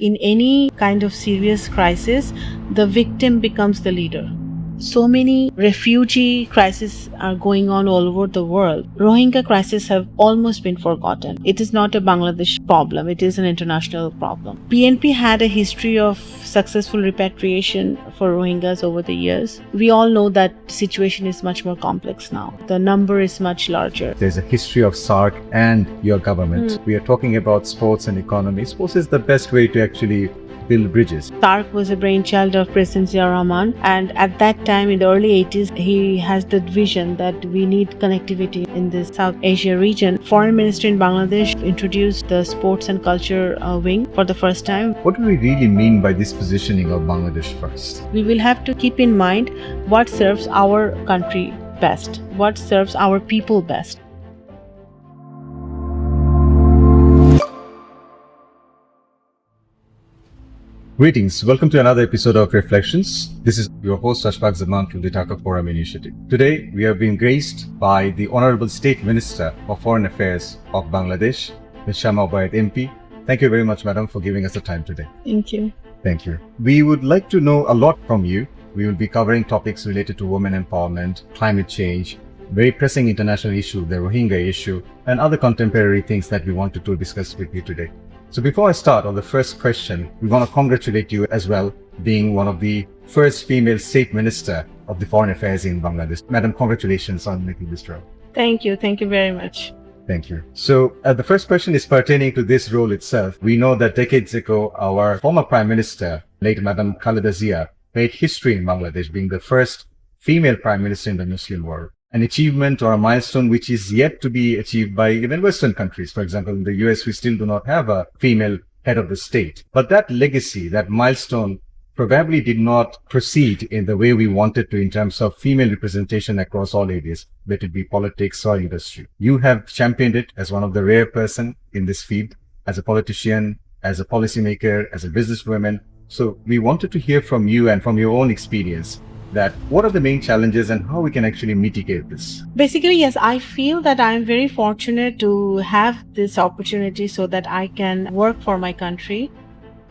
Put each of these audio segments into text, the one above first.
In any kind of serious crisis, the victim becomes the leader. So many refugee crises are going on all over the world. Rohingya crisis have almost been forgotten. It is not a Bangladesh problem. It is an international problem. PNP had a history of successful repatriation for Rohingyas over the years. We all know that the situation is much more complex now. The number is much larger. There's a history of SAARC and your government. We are talking about sports and economy. Sports is the best way to actually build bridges. SAARC was a brainchild of President Zia Rahman, and at that time in the early 80s, he has the vision that we need connectivity in the South Asia region. Foreign Minister in Bangladesh introduced the sports and culture wing for the first time. What do we really mean by this positioning of Bangladesh first? We will have to keep in mind what serves our country best, what serves our people best. Greetings, welcome to another episode of Reflections. This is your host Ashfaq Zaman from the Dhaka Forum Initiative. Today, we have been graced by the Honorable State Minister of Foreign Affairs of Bangladesh, Ms. Shama Obaed MP. Thank you very much, Madam, for giving us the time today. Thank you. Thank you. We would like to know a lot from you. We will be covering topics related to women empowerment, climate change, very pressing international issue, the Rohingya issue, and other contemporary things that we wanted to discuss with you today. So before I start on the first question, we want to congratulate you as well, being one of the first female State Minister of the Foreign Affairs in Bangladesh. Madam, congratulations on making this role. Thank you. Thank you very much. Thank you. So the first question is pertaining to this role itself. We know that decades ago, our former Prime Minister, late Madam Khaleda Zia, made history in Bangladesh, being the first female Prime Minister in the Muslim world. An achievement or a milestone which is yet to be achieved by even Western countries. For example, in the US, we still do not have a female head of the state. But that legacy, that milestone, probably did not proceed in the way we wanted to in terms of female representation across all areas, whether it be politics or industry. You have championed it as one of the rare person in this field, as a politician, as a policymaker, as a businesswoman. So we wanted to hear from you and from your own experience that what are the main challenges and how we can actually mitigate this? Basically, yes, I feel that I'm very fortunate to have this opportunity so that I can work for my country.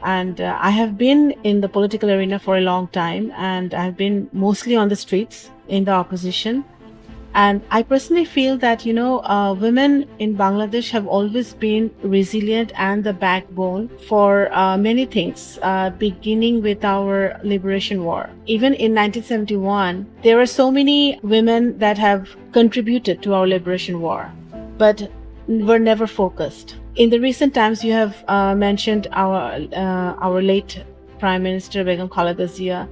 And I have been in the political arena for a long time, and I've been mostly on the streets in the opposition. And I personally feel that, women in Bangladesh have always been resilient and the backbone for many things, beginning with our liberation war. Even in 1971, there were so many women that have contributed to our liberation war, but were never focused. In the recent times, you have mentioned our late Prime Minister, Begum Khaleda Zia,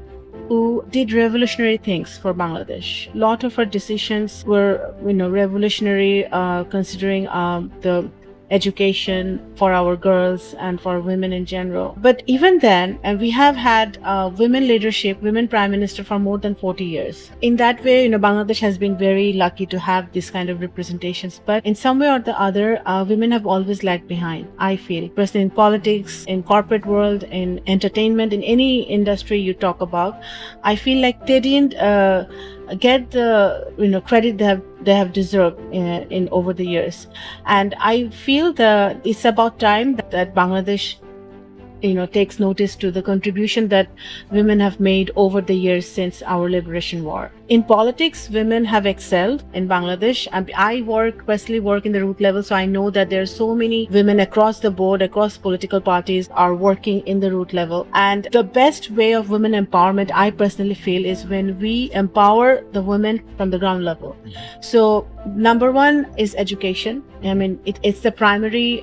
who did revolutionary things for Bangladesh. A lot of her decisions were, revolutionary, considering the education for our girls and for women in general. But even then, we have had women leadership, women prime minister for more than 40 years. In that way, Bangladesh has been very lucky to have this kind of representations. But in some way or the other, women have always lagged behind, I feel. Especially in politics, in corporate world, in entertainment, in any industry you talk about, I feel like they didn't get the credit they have deserved in over the years. And I feel that it's about time that Bangladesh takes notice to the contribution that women have made over the years since our liberation war. In politics, women have excelled in Bangladesh. I personally work in the root level, so I know that there are so many women across the board, across political parties are working in the root level. And the best way of women empowerment, I personally feel, is when we empower the women from the ground level. So number one is education. It's the primary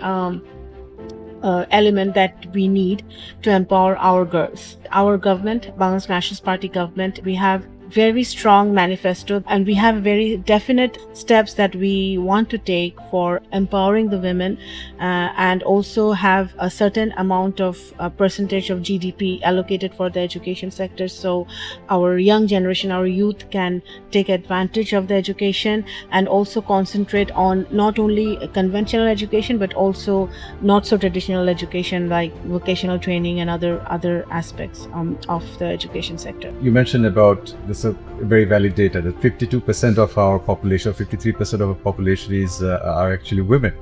element that we need to empower our girls. Our government, Bangladesh Nationalist Party government, we have very strong manifesto, and we have very definite steps that we want to take for empowering the women, and also have a certain amount of percentage of GDP allocated for the education sector, so our young generation, our youth can take advantage of the education and also concentrate on not only conventional education but also not so traditional education like vocational training and other aspects of the education sector. You mentioned about this very valid data that 52% of our population, 53% of our population are actually women.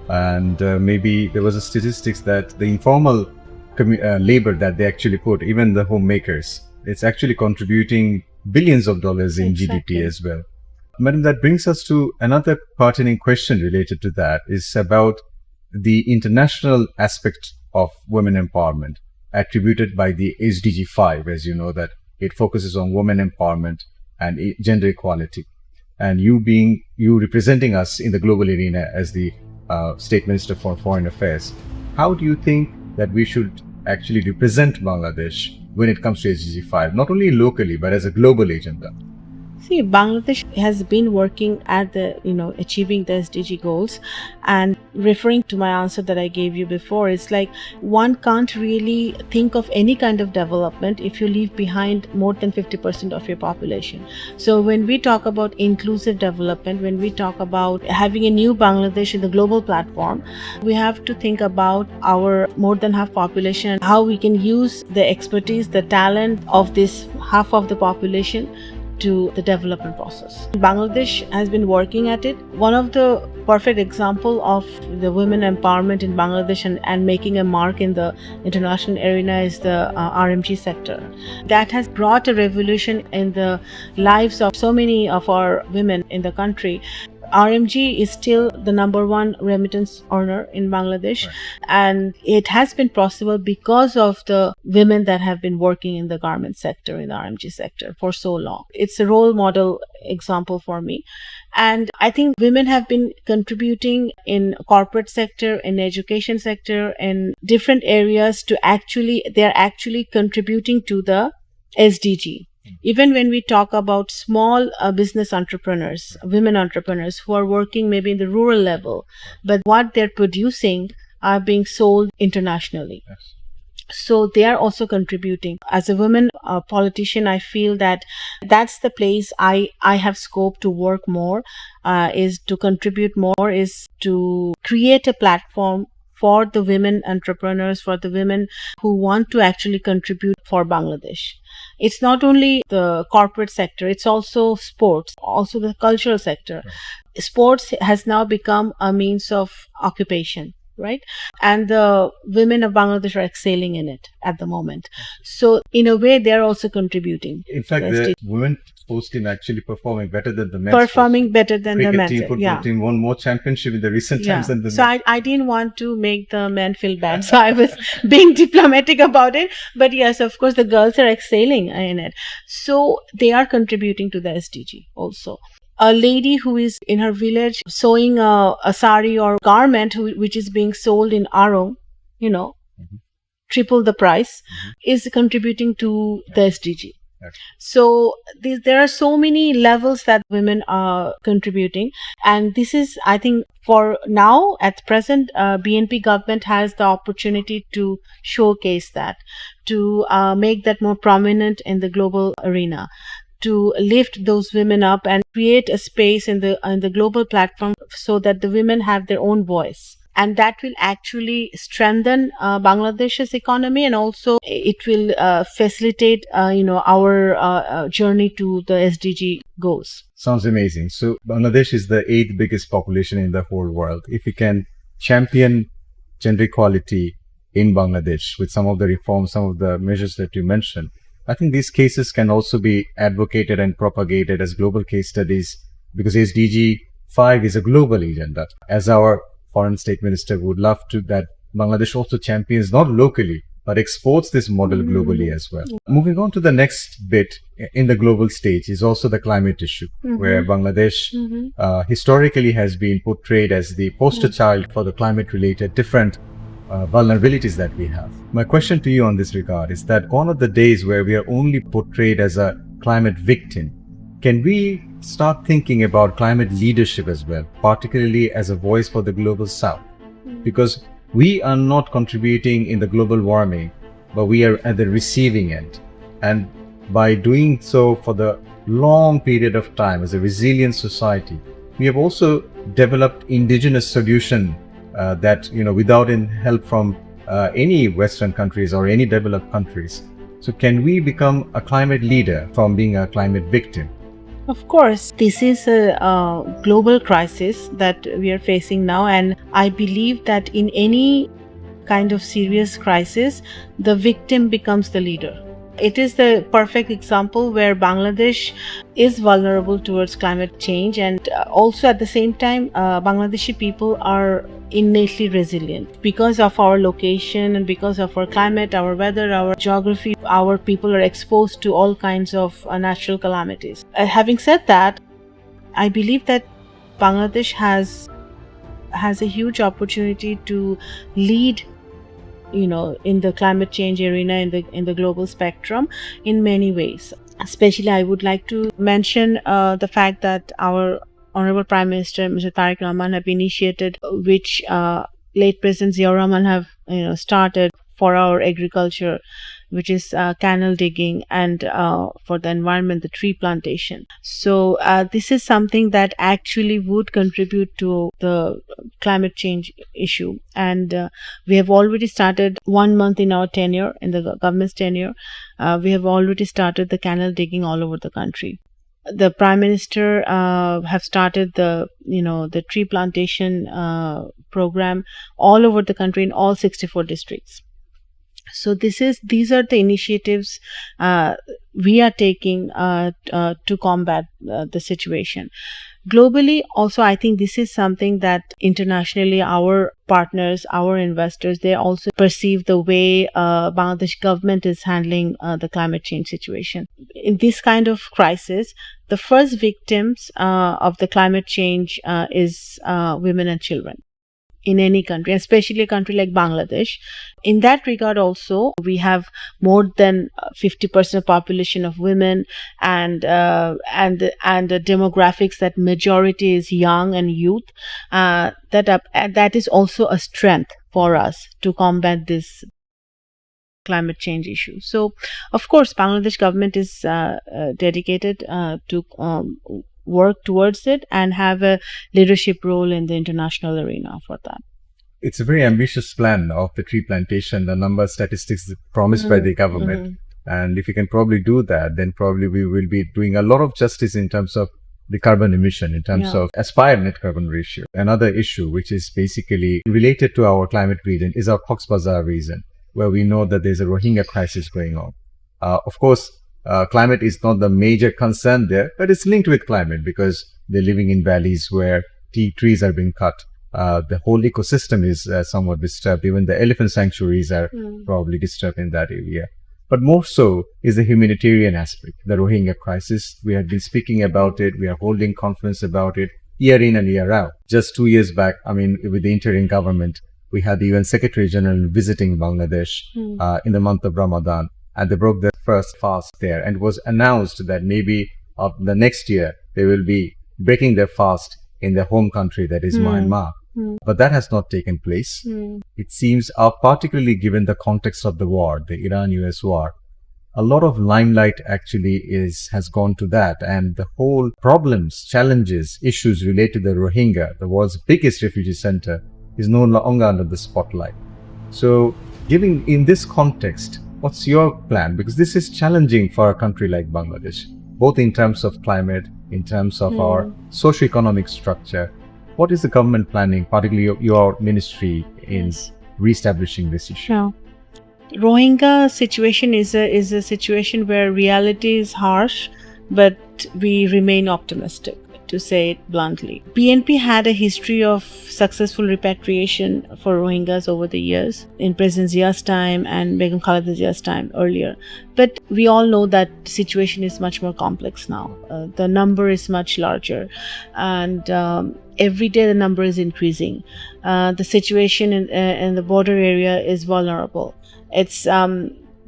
And maybe there was a statistics that the informal labor that they actually put, even the homemakers, it's actually contributing billions of dollars in Exactly. GDP as well. Madam, that brings us to another pertinent question related to that, is about the international aspect of women empowerment attributed by the SDG 5, as you know, that it focuses on women empowerment and gender equality. And you representing us in the global arena as the State Minister for Foreign Affairs, how do you think that we should actually represent Bangladesh when it comes to SDG 5, not only locally, but as a global agenda? See, Bangladesh has been working at achieving the SDG goals, and referring to my answer that I gave you before, it's like one can't really think of any kind of development if you leave behind more than 50% of your population. So when we talk about inclusive development, when we talk about having a new Bangladesh in the global platform, we have to think about our more than half population and how we can use the expertise, the talent of this half of the population to the development process. Bangladesh has been working at it. One of the perfect example of the women empowerment in Bangladesh and making a mark in the international arena is the RMG sector. That has brought a revolution in the lives of so many of our women in the country. RMG is still the number one remittance earner in Bangladesh, Right. and it has been possible because of the women that have been working in the garment sector, in the RMG sector for so long. It's a role model example for me. And I think women have been contributing in corporate sector, in education sector, in different areas they're actually contributing to the SDG. Even when we talk about small business entrepreneurs, women entrepreneurs who are working maybe in the rural level, but what they're producing are being sold internationally. Yes. So they are also contributing. As a woman politician, I feel that that's the place I have scope to work more, is to contribute more, is to create a platform for the women entrepreneurs, for the women who want to actually contribute for Bangladesh. It's not only the corporate sector, it's also sports, also the cultural sector. Right. Sports has now become a means of occupation, right? And the women of Bangladesh are excelling in it at the moment. So in a way, they're also contributing. In fact, the women sports team actually performing better than the men's. Performing better than the men's. Cricket team, football team won more championship in the recent times than the So men. I didn't want to make the men feel bad. So I was being diplomatic about it. But yes, of course, the girls are excelling in it. So they are contributing to the SDG also. A lady who is in her village sewing a sari or garment which is being sold in Arong, triple the price, is contributing to the SDG. Okay. So there are so many levels that women are contributing, and this is, I think, for now at present, BNP government has the opportunity to showcase that, to make that more prominent in the global arena, to lift those women up and create a space in the global platform so that the women have their own voice. And that will actually strengthen Bangladesh's economy, and also it will facilitate, our journey to the SDG goals. Sounds amazing. So Bangladesh is the 8th biggest population in the whole world. If we can champion gender equality in Bangladesh with some of the reforms, some of the measures that you mentioned, I think these cases can also be advocated and propagated as global case studies, because SDG 5 is a global agenda. As our Foreign State Minister would love to that Bangladesh also champions not locally but exports this model globally as well. Moving on to the next bit in the global stage is also the climate issue, where Bangladesh historically has been portrayed as the poster child for the climate related different vulnerabilities that we have. My question to you on this regard is that gone are the days where we are only portrayed as a climate victim. Can we start thinking about climate leadership as well, particularly as a voice for the global south? Because we are not contributing in the global warming, but we are at the receiving end. And by doing so for the long period of time as a resilient society, we have also developed indigenous solution that, without help from any Western countries or any developed countries. So can we become a climate leader from being a climate victim? Of course, this is a global crisis that we are facing now, and I believe that in any kind of serious crisis, the victim becomes the leader. It is the perfect example where Bangladesh is vulnerable towards climate change, and also at the same time, Bangladeshi people are innately resilient. Because of our location and because of our climate, our weather, our geography, our people are exposed to all kinds of natural calamities. Having said that, I believe that Bangladesh has a huge opportunity to lead, in the climate change arena, in the global spectrum, in many ways. Especially, I would like to mention the fact that our Honorable Prime Minister, Mr. Tariq Rahman, have initiated, which late President Ziaur Rahman have started for our agriculture, which is canal digging, and for the environment, the tree plantation. So this is something that actually would contribute to the climate change issue. And we have already started 1 month in our tenure, in the government's tenure. We have already started the canal digging all over the country. The Prime Minister have started the tree plantation program all over the country in all 64 districts. So these are the initiatives we are taking to combat the situation. Globally, also, I think this is something that internationally our partners, our investors, they also perceive the way Bangladesh government is handling the climate change situation. In this kind of crisis, the first victims of the climate change is women and children. In any country, especially a country like Bangladesh. In that regard also, we have more than 50% of population of women, and the demographics that majority is young and youth. That is also a strength for us to combat this climate change issue. So, of course, Bangladesh government is dedicated to work towards it and have a leadership role in the international arena for that. It's a very ambitious plan of the tree plantation, the number of statistics promised by the government. And if you can probably do that, then probably we will be doing a lot of justice in terms of the carbon emission, in terms of aspired net carbon ratio. Another issue which is basically related to our climate region is our Cox's Bazar region, where we know that there's a Rohingya crisis going on. Of course, climate is not the major concern there, but it's linked with climate because they're living in valleys where trees are being cut. The whole ecosystem is somewhat disturbed. Even the elephant sanctuaries are probably disturbed in that area. But more so is the humanitarian aspect, the Rohingya crisis. We have been speaking about it. We are holding conference about it year in and year out. Just 2 years back, with the interim government, we had the UN Secretary General visiting Bangladesh in the month of Ramadan. And they broke their first fast there, and it was announced that maybe of the next year they will be breaking their fast in their home country, that is Myanmar. But that has not taken place. It seems, particularly given the context of the war, the Iran-US war, a lot of limelight actually has gone to that, and the whole problems, challenges, issues related to the Rohingya, the world's biggest refugee center, is no longer under the spotlight. So, given in this context, what's your plan? Because this is challenging for a country like Bangladesh, both in terms of climate, in terms of our socio-economic structure. What is the government planning, particularly your ministry, in re-establishing this issue? Sure. Rohingya situation is a situation where reality is harsh, but we remain optimistic, to say it bluntly. BNP had a history of successful repatriation for Rohingyas over the years, in President Zia's time and Begum Khaleda Zia's time earlier. But we all know that the situation is much more complex now. The number is much larger, and every day the number is increasing. The situation in the border area is vulnerable. It's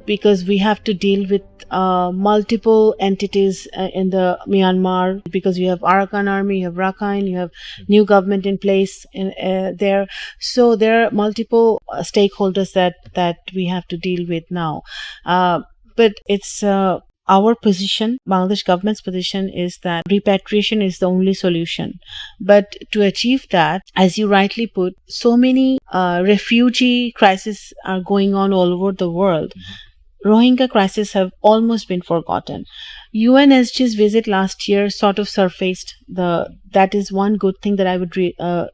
because we have to deal with multiple entities in the Myanmar, because you have Arakan army, you have Rakhine, you have new government in place there. So there are multiple stakeholders that we have to deal with now. But it's our position, Bangladesh government's position, is that repatriation is the only solution. But to achieve that, as you rightly put, so many refugee crises are going on all over the world. Rohingya crisis have almost been forgotten. UNSG's visit last year sort of surfaced that is one good thing that I would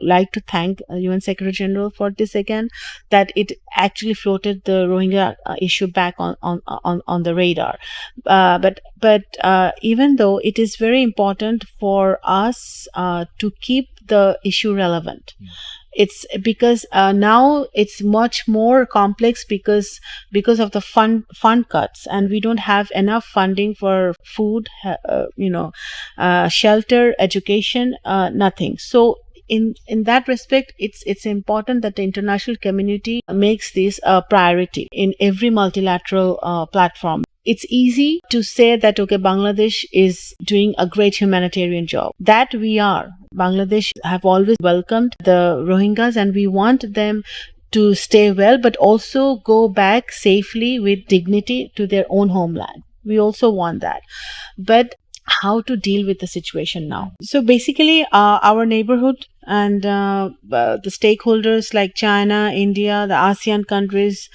like to thank UN Secretary General for this again, that it actually floated the Rohingya issue back on the radar. But even though it is very important for us to keep the issue relevant, it's because now it's much more complex because of the fund cuts, and we don't have enough funding for food, shelter, education, nothing. So in that respect, it's important that the international community makes this a priority in every multilateral platform. It's easy to say that, okay, Bangladesh is doing a great humanitarian job. That we are. Bangladesh have always welcomed the Rohingyas, and we want them to stay well, but also go back safely with dignity to their own homeland. We also want that. But how to deal with the situation now? So basically, our neighborhood and the stakeholders like China, India, the ASEAN countries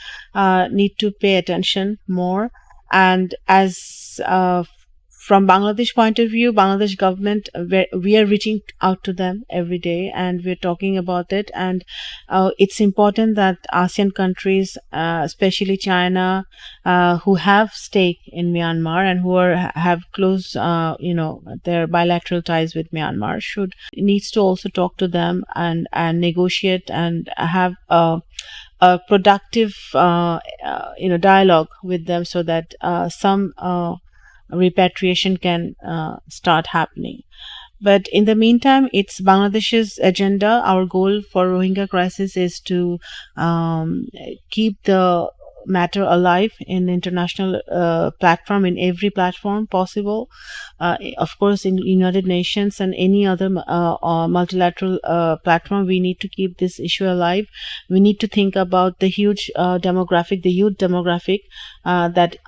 need to pay attention more. And as from Bangladesh point of view, Bangladesh government, we are reaching out to them every day, and we're talking about it. And it's important that ASEAN countries, especially China, who have stake in Myanmar and who have close, their bilateral ties with Myanmar, needs to also talk to them and negotiate and have a productive, dialogue with them, so that some repatriation can start happening. But in the meantime, it's Bangladesh's agenda. Our goal for Rohingya crisis is to keep the matter alive in international platform, in every platform possible. Of course, in United Nations and any other multilateral platform, we need to keep this issue alive. We need to think about the huge demographic, the youth demographic that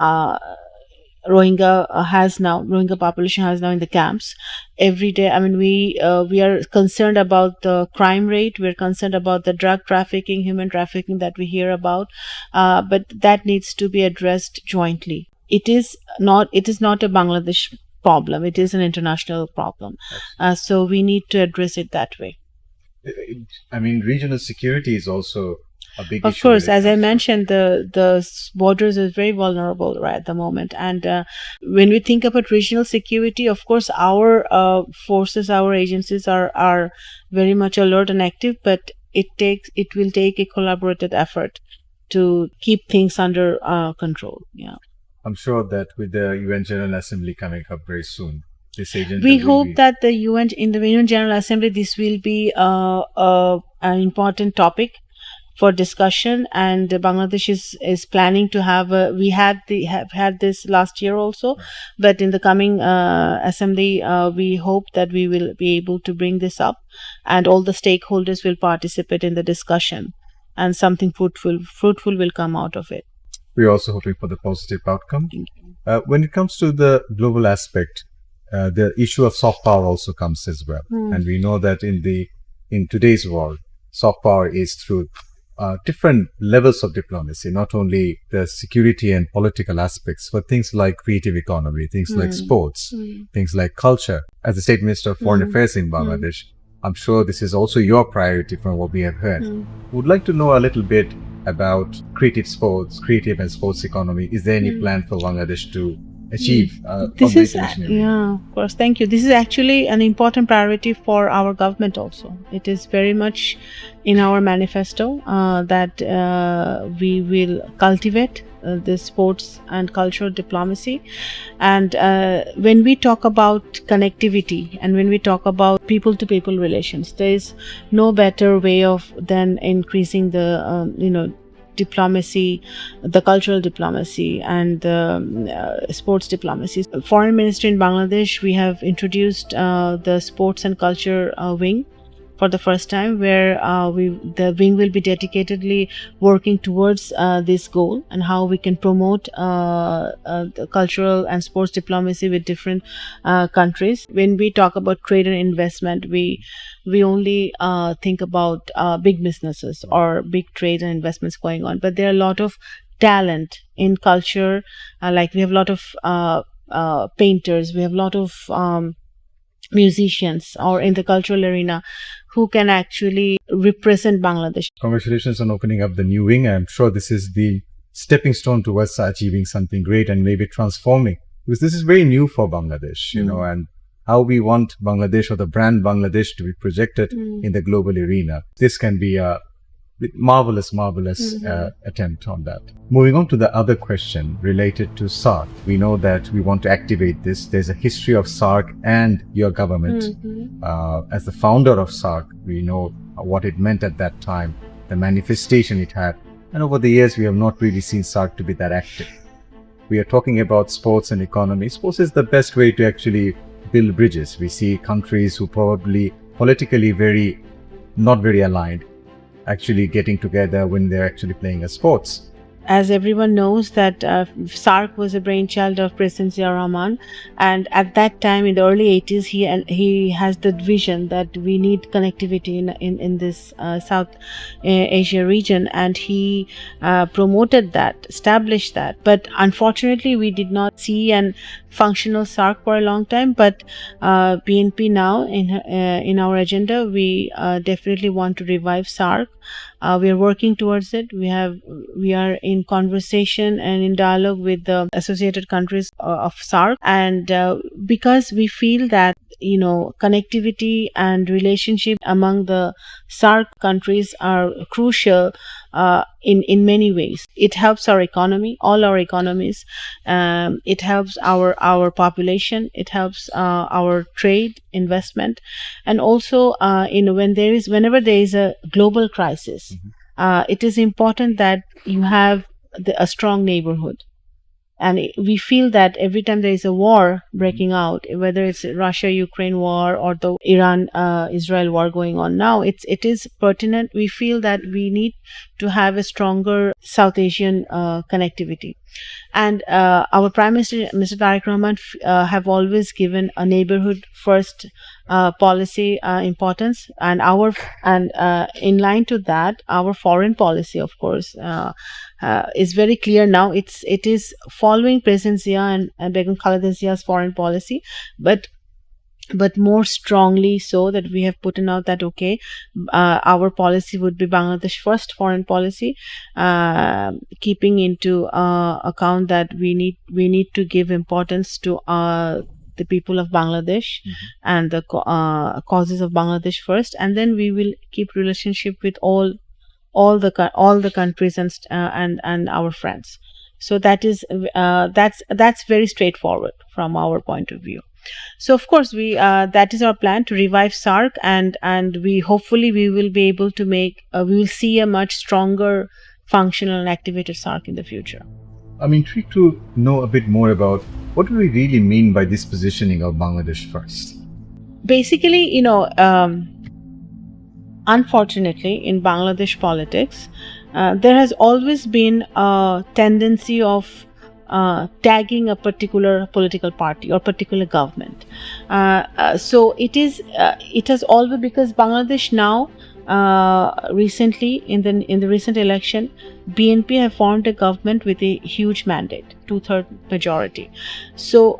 Rohingya population has now in the camps. Every day, I mean, we are concerned about the crime rate. We're concerned about the drug trafficking, human trafficking that we hear about, but that needs to be addressed jointly. It is not a Bangladesh problem. It is an international problem. So we need to address it that way. I mean, regional security is also a big issue. Of course, as I mentioned, the borders is very vulnerable right at the moment. And when we think about regional security, of course, our forces, our agencies are very much alert and active, but it will take a collaborative effort to keep things under control. Yeah. I'm sure that with the UN General Assembly coming up very soon, this agenda we hope that in the UN General Assembly, this will be an important topic for discussion, and Bangladesh is planning to have we have had this last year also, but in the coming assembly, we hope that we will be able to bring this up, and all the stakeholders will participate in the discussion, and something fruitful will come out of it. We're also hoping for the positive outcome. When it comes to the global aspect, the issue of soft power also comes as well, and we know that in today's world, soft power is through different levels of diplomacy, not only the security and political aspects, but things like creative economy, things like sports, things like culture. As the State Minister of Foreign Affairs in Bangladesh, I'm sure this is also your priority from what we have heard. Would like to know a little bit about creative and sports economy. Is there any plan for Bangladesh to achieve this is yeah, of course, thank you. This is actually an important priority for our government also. It is very much in our manifesto that we will cultivate the sports and cultural diplomacy. And when we talk about connectivity and when we talk about people to people relations, there is no better way than increasing the diplomacy, the cultural diplomacy, and sports diplomacy. Foreign Ministry in Bangladesh, we have introduced the sports and culture wing for the first time, where the wing will be dedicatedly working towards this goal and how we can promote the cultural and sports diplomacy with different countries. When we talk about trade and investment, we only think about big businesses or big trade and investments going on, but there are a lot of talent in culture. Like we have a lot of painters, we have a lot of musicians, or in the cultural arena, who can actually represent Bangladesh. Congratulations on opening up the new wing. I'm sure this is the stepping stone towards achieving something great and maybe transforming, because this is very new for Bangladesh, you know, and how we want Bangladesh or the brand Bangladesh to be projected in the global arena. This can be a marvelous attempt on that. Moving on to the other question related to SAARC. We know that we want to activate this. There's a history of SAARC and your government. As the founder of SAARC, we know what it meant at that time, the manifestation it had. And over the years, we have not really seen SAARC to be that active. We are talking about sports and economy. Sports is the best way to actually build bridges. We see countries who probably politically not very aligned actually getting together when they're actually playing a sports. As everyone knows, that SAARC was a brainchild of President Zia Rahman, and at that time in the early 80s, he has the vision that we need connectivity in this South Asia region, and he promoted that, established that. But unfortunately, we did not see an functional SAARC for a long time. But BNP now in our agenda, we definitely want to revive SAARC. We are working towards it. We are in conversation and in dialogue with the associated countries of SAARC, and because we feel that connectivity and relationship among the SAARC countries are crucial in many ways. It helps our economy, all our economies. It helps our population. It helps our trade, investment, and also whenever there is a global crisis, it is important that you have a strong neighborhood. And we feel that every time there is a war breaking out, whether it's Russia-Ukraine war or the Iran-Israel war going on now, it is pertinent. We feel that we need to have a stronger South Asian connectivity. And our Prime Minister, Mr. Tariq Rahman, have always given a neighborhood first policy importance, and in line to that, our foreign policy, of course, is very clear now. It is following President Zia and Begum Khaleda Zia's foreign policy, but more strongly so, that we have put out that our policy would be Bangladesh first foreign policy, keeping into account that we need to give importance to the people of Bangladesh and the causes of Bangladesh first, and then we will keep relationship with all the countries and our friends. So that's very straightforward from our point of view. So of course that is our plan, to revive SAARC, and we hopefully we will be able to we will see a much stronger, functional and activated SAARC in the future. I'm intrigued to know a bit more about what do we really mean by this positioning of Bangladesh first. Basically, unfortunately, in Bangladesh politics, there has always been a tendency of tagging a particular political party or particular government. So it has always, because Bangladesh now recently in the recent election, BNP have formed a government with a huge mandate, 2/3 majority. So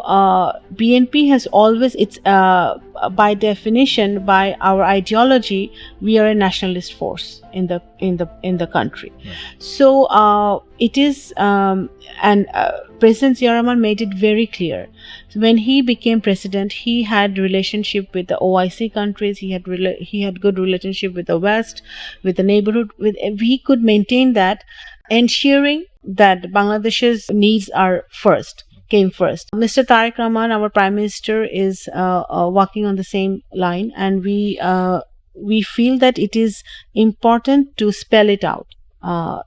BNP has always, it's by definition, by our ideology, we are a nationalist force in the country. Right. So it is, and President Zia Rahman made it very clear. When he became president, he had relationship with the OIC countries. He had good relationship with the West, with the neighborhood. He could maintain that, ensuring that Bangladesh's needs came first. Mr. Tariq Rahman, our Prime Minister, is walking on the same line, and we feel that it is important to spell it out.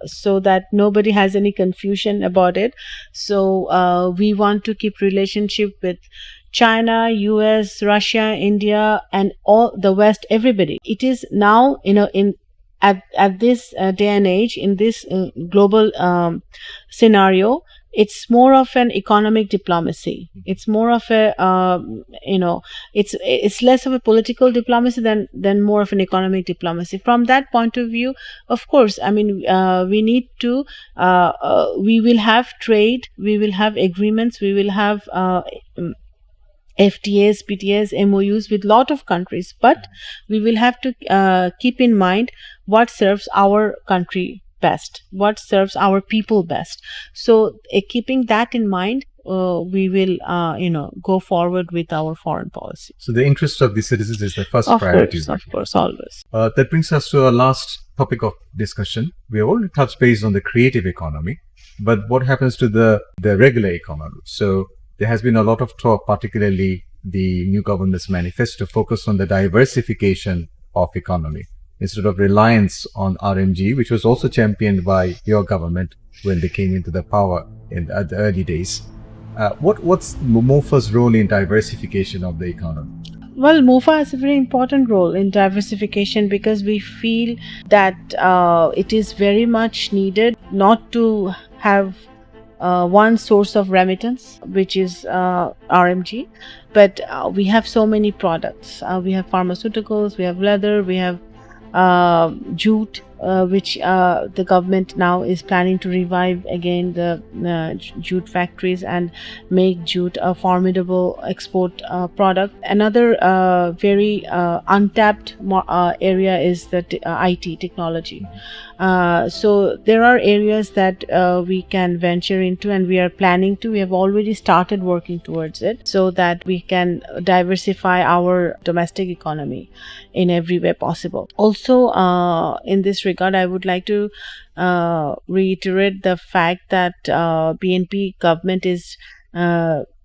So that nobody has any confusion about it. So we want to keep relationship with China, US, Russia, India, and all the West, everybody. It is now, at this day and age, in this global scenario, it's more of an economic diplomacy. It's more of a it's less of a political diplomacy than more of an economic diplomacy. From that point of view, of course, I mean, we need to we will have trade, we will have agreements, we will have FTAs, PTAs, MOUs with lot of countries, but we will have to keep in mind what serves our country best, what serves our people best. So keeping that in mind, we will go forward with our foreign policy. So the interest of the citizens is the first Of priority. course, always. That brings us to our last topic of discussion. We have already touched base on the creative economy, but what happens to the regular economy? So there has been a lot of talk, particularly the new government's manifesto, focused on the diversification of economy instead of reliance on RMG, which was also championed by your government when they came into the power in the early days. What's MOFA's role in diversification of the economy? Well, MOFA has a very important role in diversification because we feel that it is very much needed not to have one source of remittance, which is RMG, but we have so many products. We have pharmaceuticals, we have leather, we have jute, which the government now is planning to revive again the jute factories and make jute a formidable export product. Another very untapped area is the IT technology. So there are areas that we can venture into, and we are planning to. We have already started working towards it so that we can diversify our domestic economy in every way possible. Also, in this regard, I would like to reiterate the fact that BNP government is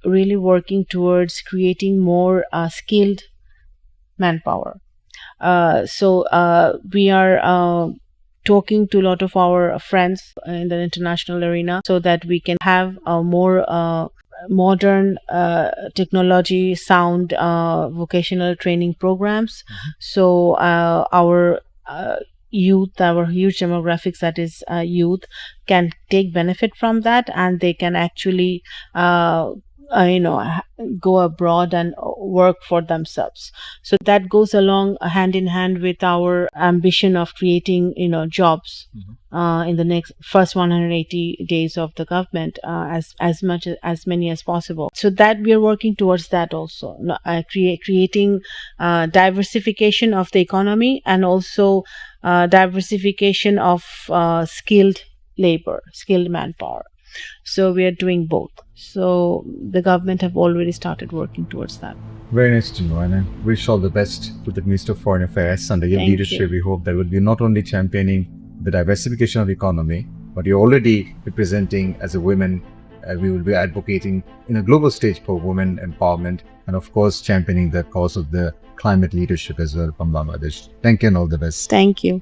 really working towards creating more skilled manpower. So we are talking to a lot of our friends in the international arena so that we can have a more modern technology sound vocational training programs. So our youth, our huge demographics, that is youth, can take benefit from that, and they can actually go abroad and work for themselves. So that goes along hand in hand with our ambition of creating jobs in the next first 180 days of the government, as many as possible. So that we are working towards that also, creating diversification of the economy and also diversification of skilled labor, skilled manpower. So we are doing both. So the government have already started working towards that. Very nice to know, and I wish all the best to the Minister of Foreign Affairs. Under your leadership, we hope that will be not only championing the diversification of the economy, but you're already representing as a woman. We will be advocating in a global stage for women empowerment, and of course championing the cause of the climate leadership as well from Bangladesh. Thank you and all the best. Thank you.